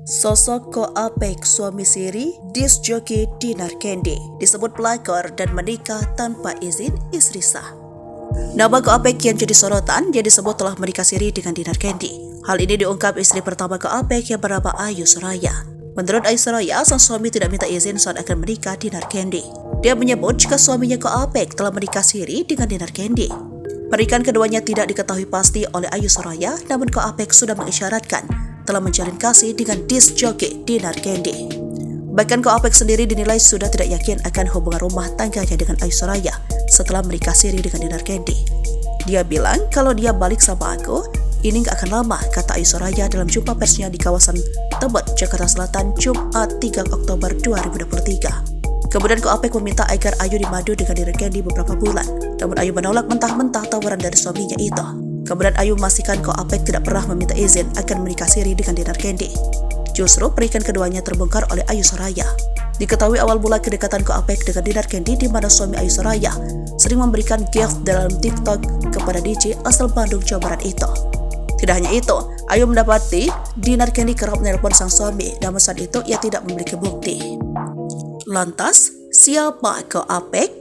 Sosok Ko Apek suami siri disc joki Dinar Candy disebut pelakor dan menikah tanpa izin istri sah. Nama Ko Apek yang jadi sorotan, dia disebut telah menikah siri dengan Dinar Candy. Hal ini diungkap istri pertama Ko Apek yang bernama Ayu Soraya. Menurut Ayu Soraya, sang suami tidak minta izin saat akan menikah Dinar Candy. Dia menyebut jika suaminya Ko Apek telah menikah siri dengan Dinar Candy. Pernikahan keduanya tidak diketahui pasti oleh Ayu Soraya, namun Ko Apek sudah mengisyaratkan telah menjalin kasih dengan disc joki Dinar Candy. Bahkan Ko Apek sendiri dinilai sudah tidak yakin akan hubungan rumah tangganya dengan Ayu Soraya setelah menikah siri dengan Dinar Candy. Dia bilang kalau dia balik sama aku, ini gak akan lama, kata Ayu Soraya dalam jumpa persnya di kawasan Tebet, Jakarta Selatan, Jumat 3 Oktober 2023. Kemudian Ko Apek meminta agar Ayu dimadu dengan Dinar Candy beberapa bulan, namun Ayu menolak mentah-mentah tawaran dari suaminya itu. Kemudian Ayu memastikan Ko Apek tidak pernah meminta izin akan menikah siri dengan Dinar Candy. Justru pernikahan keduanya terbongkar oleh Ayu Soraya. Diketahui awal mula kedekatan Ko Apek dengan Dinar Candy di mana suami Ayu Soraya sering memberikan gift dalam TikTok kepada DJ asal Bandung, Jawa Barat itu. Tidak hanya itu, Ayu mendapati Dinar Candy kerap menelpon sang suami, namun saat itu ia tidak memiliki bukti. Lantas, siapa Ko Apek?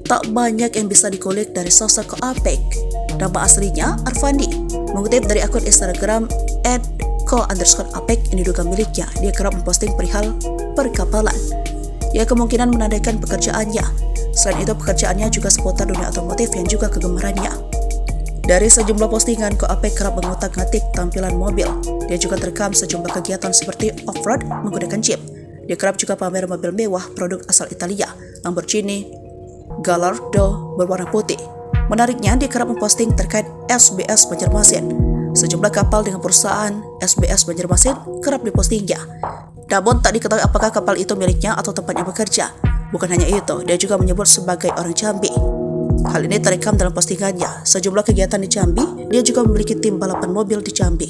Tak banyak yang bisa dikulik dari sosok Ko Apek. Nama aslinya Arfandi. Mengutip dari akun Instagram @ko_apek yang diduga miliknya, dia kerap memposting perihal perkapalan. Ia kemungkinan menandakan pekerjaannya. Selain itu, pekerjaannya juga seputar dunia otomotif yang juga kegemarannya. Dari sejumlah postingan, Ko Apek kerap mengutak-ngatik tampilan mobil. Dia juga terekam sejumlah kegiatan seperti off-road menggunakan jeep. Dia kerap juga pamer mobil mewah produk asal Italia, Lamborghini Gallardo berwarna putih. Menariknya, dia kerap memposting terkait SBS Banjarmasin. Sejumlah kapal dengan perusahaan SBS Banjarmasin kerap dipostingnya. Namun tak diketahui apakah kapal itu miliknya atau tempatnya bekerja. Bukan hanya itu, dia juga menyebut sebagai orang Jambi. Hal ini terekam dalam postingannya. Sejumlah kegiatan di Jambi, dia juga memiliki tim balapan mobil di Jambi.